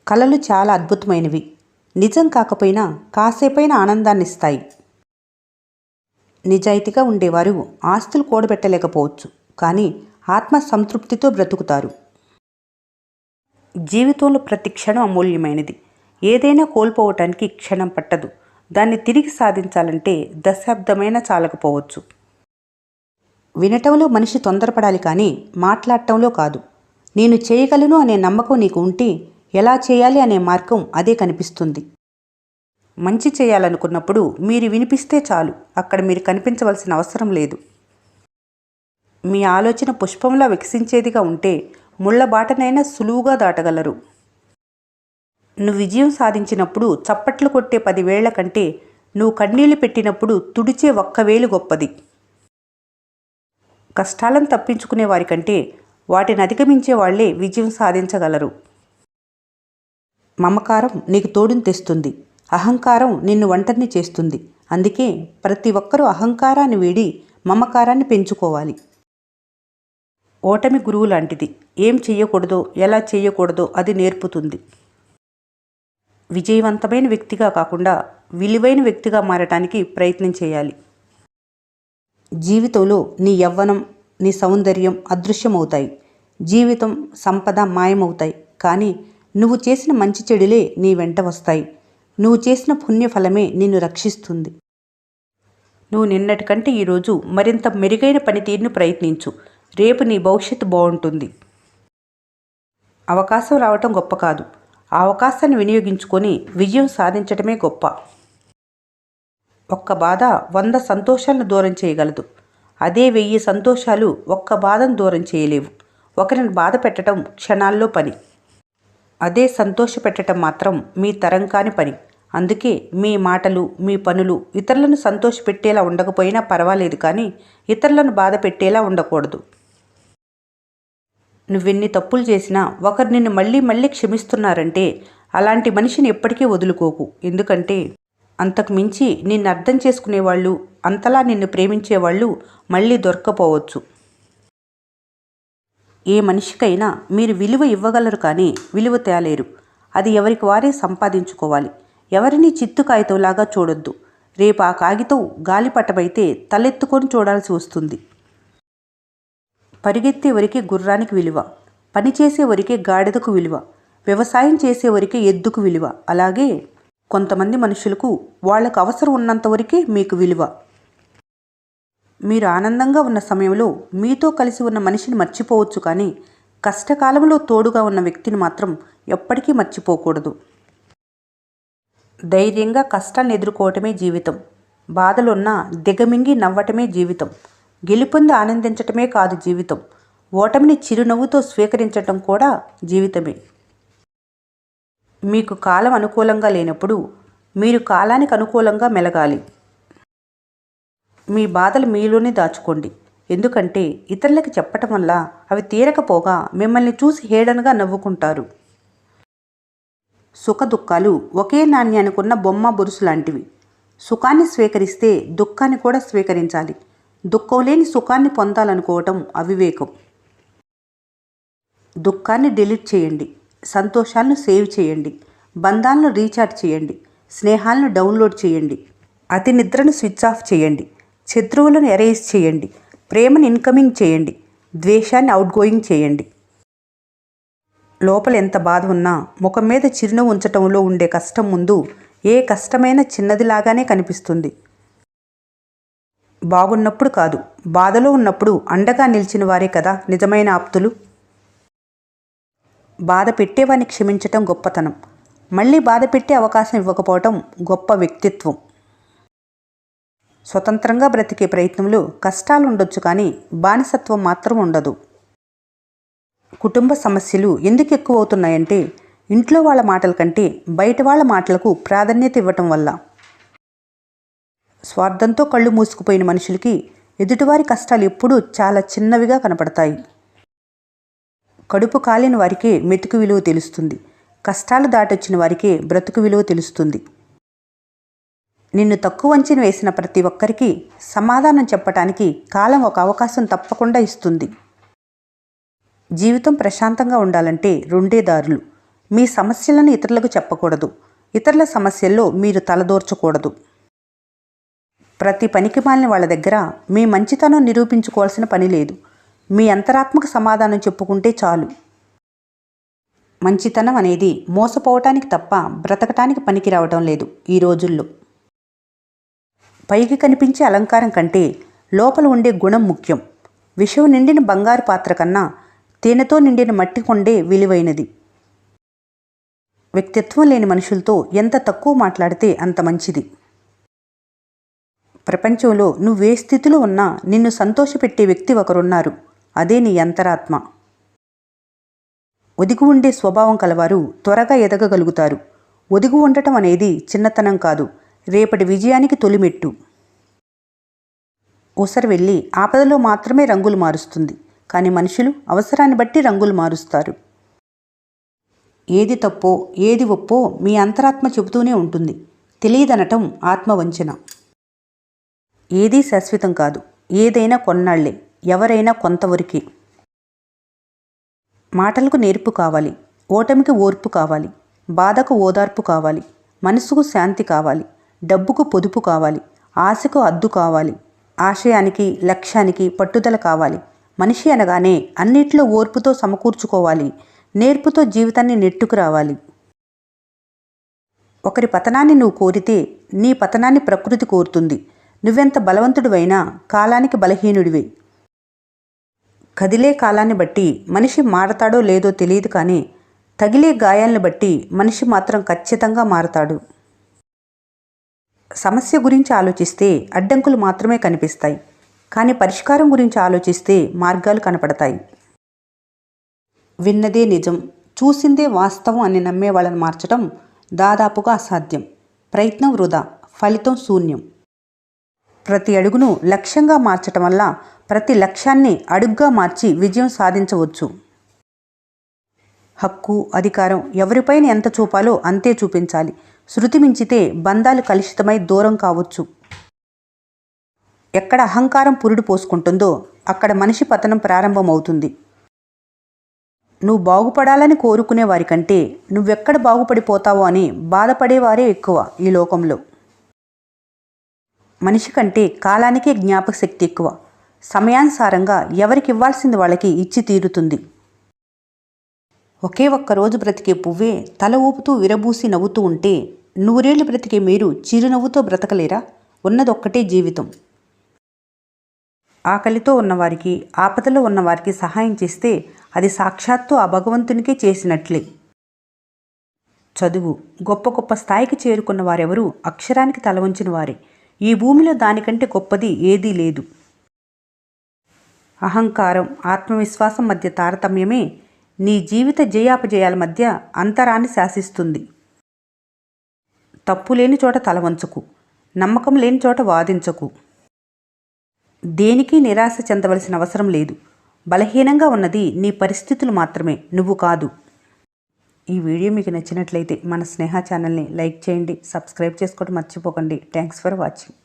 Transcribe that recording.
కలలు చాలా అద్భుతమైనవి. నిజం కాకపోయినా కాసేపైన ఆనందాన్నిస్తాయి. నిజాయితీగా ఉండేవారు ఆస్తులు కూడబెట్టలేకపోవచ్చు, కానీ ఆత్మ సంతృప్తితో బ్రతుకుతారు. జీవితంలో ప్రతి క్షణం అమూల్యమైనది. ఏదైనా కోల్పోవటానికి క్షణం పట్టదు. దాన్ని తిరిగి సాధించాలంటే దశాబ్దమైనా చాలకపోవచ్చు. వినటంలో మనిషి తొందరపడాలి, కానీ మాట్లాడటంలో కాదు. నేను చేయగలను అనే నమ్మకం నీకు ఉంటే ఎలా చేయాలి అనే మార్గం అదే కనిపిస్తుంది. మంచి చేయాలనుకున్నప్పుడు మీరు వినిపిస్తే చాలు, అక్కడ మీరు కనిపించవలసిన అవసరం లేదు. మీ ఆలోచన పుష్పంలా వికసించేదిగా ఉంటే ముళ్ళ బాటనైనా సులువుగా దాటగలరు. నువ్వు విజయం సాధించినప్పుడు చప్పట్లు కొట్టే 10 వేళ్ల కంటే నువ్వు కన్నీళ్లు పెట్టినప్పుడు తుడిచే 1 వేలు గొప్పది. కష్టాలను తప్పించుకునే వారి కంటే వాటిని అధిగమించే వాళ్లే విజయం సాధించగలరు. మమకారం నీకు తోడుని తెస్తుంది, అహంకారం నిన్ను ఒంటరిని చేస్తుంది. అందుకే ప్రతి ఒక్కరూ అహంకారాన్ని వీడి మమకారాన్ని పెంచుకోవాలి. ఓటమి గురువు లాంటిది. ఏం చెయ్యకూడదో, ఎలా చెయ్యకూడదో అది నేర్పుతుంది. విజయవంతమైన వ్యక్తిగా కాకుండా విలువైన వ్యక్తిగా మారటానికి ప్రయత్నం చేయాలి. జీవితంలో నీ యవ్వనం, నీ సౌందర్యం అదృశ్యమవుతాయి. జీవితం, సంపద మాయమవుతాయి. కానీ నువ్వు చేసిన మంచి చెడులే నీ వెంట వస్తాయి. నువ్వు చేసిన పుణ్యఫలమే నిన్ను రక్షిస్తుంది. నువ్వు నిన్నటి కంటే ఈరోజు మరింత మెరుగైన పనితీరును ప్రయత్నించు. రేపు నీ భవిష్యత్తు బాగుంటుంది. అవకాశం రావటం గొప్ప కాదు, ఆ అవకాశాన్ని వినియోగించుకొని విజయం సాధించటమే గొప్ప. ఒక్క బాధ 100 సంతోషాలను దూరం చేయగలదు. అదే 1000 సంతోషాలు ఒక్క బాధను దూరం చేయలేవు. ఒకరిని బాధ పెట్టడం క్షణాల్లో పని, అదే సంతోష పెట్టడం మాత్రం మీ తరం కాని పని. అందుకే మీ మాటలు, మీ పనులు ఇతరులను సంతోషపెట్టేలా ఉండకపోయినా పర్వాలేదు, కానీ ఇతరులను బాధ పెట్టేలా ఉండకూడదు. నువ్వెన్ని తప్పులు చేసినా ఒకరు నిన్ను మళ్ళీ మళ్ళీ క్షమిస్తున్నారంటే అలాంటి మనిషిని ఎప్పటికీ వదులుకోకు. ఎందుకంటే అంతకు మించి నిన్ను అర్థం చేసుకునేవాళ్ళు, అంతలా నిన్ను ప్రేమించేవాళ్ళు మళ్ళీ దొరక్కపోవచ్చు. ఏ మనిషికైనా మీరు విలువ ఇవ్వగలరు, కానీ విలువ తేలేరు. అది ఎవరికి వారే సంపాదించుకోవాలి. ఎవరిని చిత్తు కాగితంలాగా చూడొద్దు. రేపు ఆ కాగితం గాలిపటమైతే తలెత్తుకొని చూడాల్సి వస్తుంది. పరిగెత్తేవరికి గుర్రానికి విలువ, పనిచేసేవరికి గాడిదకు విలువ, వ్యవసాయం చేసేవరికి ఎద్దుకు విలువ. అలాగే కొంతమంది మనుషులకు వాళ్లకు అవసరం ఉన్నంతవరకే మీకు విలువ. మీరు ఆనందంగా ఉన్న సమయంలో మీతో కలిసి ఉన్న మనిషిని మర్చిపోవచ్చు, కానీ కష్టకాలంలో తోడుగా ఉన్న వ్యక్తిని మాత్రం ఎప్పటికీ మర్చిపోకూడదు. ధైర్యంగా కష్టాలను ఎదుర్కోవటమే జీవితం. బాధలున్నా దిగమింగి నవ్వటమే జీవితం. గెలుపొంది ఆనందించటమే కాదు జీవితం, ఓటమిని చిరునవ్వుతో స్వీకరించటం కూడా జీవితమే. మీకు కాలం అనుకూలంగా లేనప్పుడు మీరు కాలానికి అనుకూలంగా మెలగాలి. మీ బాధలు మీలోనే దాచుకోండి. ఎందుకంటే ఇతరులకు చెప్పటం వల్ల అవి తీరకపోగా మిమ్మల్ని చూసి హేళనగా నవ్వుకుంటారు. సుఖ దుఃఖాలు ఒకే నాణ్యానికి ఉన్న బొమ్మ బొరుసు లాంటివి. సుఖాన్ని స్వీకరిస్తే దుఃఖాన్ని కూడా స్వీకరించాలి. దుఃఖం లేని సుఖాన్ని పొందాలనుకోవటం అవివేకం. దుఃఖాన్ని డిలీట్ చేయండి, సంతోషాలను సేవ్ చేయండి, బంధాలను రీఛార్జ్ చేయండి, స్నేహాలను డౌన్లోడ్ చేయండి, అతి నిద్రను స్విచ్ ఆఫ్ చేయండి, శత్రువులను ఎరేజ్ చేయండి, ప్రేమను ఇన్కమింగ్ చేయండి, ద్వేషాన్ని అవుట్గోయింగ్ చేయండి. లోపల ఎంత బాధ ఉన్నా ముఖం మీద చిరునవ్వు ఉంచటంలో ఉండే కష్టం ముందు ఏ కష్టమైనా చిన్నదిలాగానే కనిపిస్తుంది. బాగున్నప్పుడు కాదు, బాధలో ఉన్నప్పుడు అండగా నిలిచిన వారే కదా నిజమైన ఆప్తులు. బాధ పెట్టేవాడిని క్షమించటం గొప్పతనం. మళ్ళీ బాధ పెట్టే అవకాశం ఇవ్వకపోవటం గొప్ప వ్యక్తిత్వం. స్వతంత్రంగా బ్రతికే ప్రయత్నంలో కష్టాలు ఉండొచ్చు, కానీ బానిసత్వం మాత్రం ఉండదు. కుటుంబ సమస్యలు ఎందుకు ఎక్కువ అవుతున్నాయంటే ఇంట్లో వాళ్ళ మాటల కంటే బయట వాళ్ళ మాటలకు ప్రాధాన్యత ఇవ్వటం వల్ల. స్వార్థంతో కళ్ళు మూసుకుపోయిన మనుషులకి ఎదుటివారి కష్టాలు ఎప్పుడూ చాలా చిన్నవిగా కనపడతాయి. కడుపు కాలిన వారికే మెతుకు విలువ తెలుస్తుంది. కష్టాలు దాటొచ్చిన వారికే బ్రతుకు విలువ తెలుస్తుంది. నిన్ను తక్కువ అంచనా వేసిన ప్రతి ఒక్కరికి సమాధానం చెప్పటానికి కాలం ఒక అవకాశం తప్పకుండా ఇస్తుంది. జీవితం ప్రశాంతంగా ఉండాలంటే 2 దారులు. మీ సమస్యలను ఇతరులకు చెప్పకూడదు. ఇతరుల సమస్యల్లో మీరు తలదూర్చకూడదు. ప్రతి పనికిమాలిన వాళ్ళ దగ్గర మీ మంచితనం నిరూపించుకోవాల్సిన పని లేదు. మీ అంతరాత్మకు సమాధానం చెప్పుకుంటే చాలు. మంచితనం అనేది మోసపోవటానికి తప్ప బ్రతకటానికి పనికి రావటం లేదు ఈ రోజుల్లో. పైకి కనిపించే అలంకారం కంటే లోపల ఉండే గుణం ముఖ్యం. విషం నిండిన బంగారు పాత్ర కన్నా తేనెతో నిండిన మట్టి కొండే విలువైనది. వ్యక్తిత్వం లేని మనుషులతో ఎంత తక్కువ మాట్లాడితే అంత మంచిది. ప్రపంచంలో నువ్వే స్థితిలో ఉన్నా నిన్ను సంతోషపెట్టే వ్యక్తి ఒకరున్నారు. అదే నీ అంతరాత్మ. ఒదిగి ఉండే స్వభావం కలవారు త్వరగా ఎదగగలుగుతారు. ఒదిగి ఉండటం అనేది చిన్నతనం కాదు, రేపటి విజయానికి తొలిమెట్టు. ఊసరు వెళ్ళి ఆపదలో మాత్రమే రంగులు మారుస్తుంది, కానీ మనుషులు అవసరాన్ని బట్టి రంగులు మారుస్తారు. ఏది తప్పో ఏది ఒప్పో మీ అంతరాత్మ చెబుతూనే ఉంటుంది. తెలియదనటం ఆత్మవంచన. ఏదీ శాశ్వతం కాదు. ఏదైనా కొన్నాళ్లే, ఎవరైనా కొంతవరకే. మాటలకు నేర్పు కావాలి, ఓటమికి ఓర్పు కావాలి, బాధకు ఓదార్పు కావాలి, మనసుకు శాంతి కావాలి, డబ్బుకు పొదుపు కావాలి, ఆశకు అద్దు కావాలి, ఆశయానికి లక్ష్యానికి పట్టుదల కావాలి. మనిషి అనగానే అన్నిట్లో ఓర్పుతో సమకూర్చుకోవాలి, నేర్పుతో జీవితాన్ని నెట్టుకు రావాలి. ఒకరి పతనాన్ని నువ్వు కోరితే నీ పతనాన్ని ప్రకృతి కోరుతుంది. నువ్వెంత బలవంతుడివైనా కాలానికి బలహీనుడివే. కదిలే కాలాన్ని బట్టి మనిషి మారతాడో లేదో తెలియదు, కానీ తగిలే గాయాలను బట్టి మనిషి మాత్రం ఖచ్చితంగా మారతాడు. సమస్య గురించి ఆలోచిస్తే అడ్డంకులు మాత్రమే కనిపిస్తాయి, కానీ పరిష్కారం గురించి ఆలోచిస్తే మార్గాలు కనపడతాయి. విన్నదే నిజం, చూసిందే వాస్తవం అని నమ్మే వాళ్ళని మార్చడం దాదాపుగా అసాధ్యం. ప్రయత్నం వృధా, ఫలితం శూన్యం. ప్రతి అడుగును లక్ష్యంగా మార్చటం వల్ల ప్రతి లక్ష్యాన్ని అడుగ్గా మార్చి విజయం సాధించవచ్చు. హక్కు, అధికారం ఎవరిపైన ఎంత చూపాలో అంతే చూపించాలి. శృతి మించితే బంధాలు కలుషితమై దూరం కావచ్చు. ఎక్కడ అహంకారం పురుడు పోసుకుంటుందో అక్కడ మనిషి పతనం ప్రారంభమవుతుంది. నువ్వు బాగుపడాలని కోరుకునే వారికంటే నువ్వెక్కడ బాగుపడిపోతావో అని బాధపడేవారే ఎక్కువ ఈ లోకంలో. మనిషి కంటే కాలానికే జ్ఞాపక శక్తి ఎక్కువ. సమయానుసారంగా ఎవరికి ఇవ్వాల్సింది వాళ్ళకి ఇచ్చి తీరుతుంది. ఒకే ఒక్కరోజు బ్రతికే పువ్వే తల ఊపుతూ విరబూసి నవ్వుతూ ఉంటే నూరేళ్లు బ్రతికే మీరు చిరునవ్వుతో బ్రతకలేరా? ఉన్నదొక్కటే జీవితం. ఆకలితో ఉన్నవారికి, ఆపదలో ఉన్నవారికి సహాయం చేస్తే అది సాక్షాత్తు ఆ భగవంతునికే చేసినట్లే. చదువు, గొప్ప గొప్ప స్థాయికి చేరుకున్న వారెవరూ అక్షరానికి తల వంచిన వారే. ఈ భూమిలో దానికంటే గొప్పది ఏదీ లేదు. అహంకారం, ఆత్మవిశ్వాసం మధ్య తారతమ్యమే నీ జీవిత జయాపజయాల మధ్య అంతరాన్ని శాసిస్తుంది. తప్పు లేని చోట తల వంచకు, నమ్మకం లేని చోట వాదించకు. దేనికి నిరాశ చెందవలసిన అవసరం లేదు. బలహీనంగా ఉన్నది నీ పరిస్థితులు మాత్రమే, నువ్వు కాదు. ఈ వీడియో మీకు నచ్చినట్లయితే మన స్నేహ ఛానల్ని లైక్ చేయండి, సబ్స్క్రైబ్ చేసుకోవడం మర్చిపోకండి. Thanks for watching.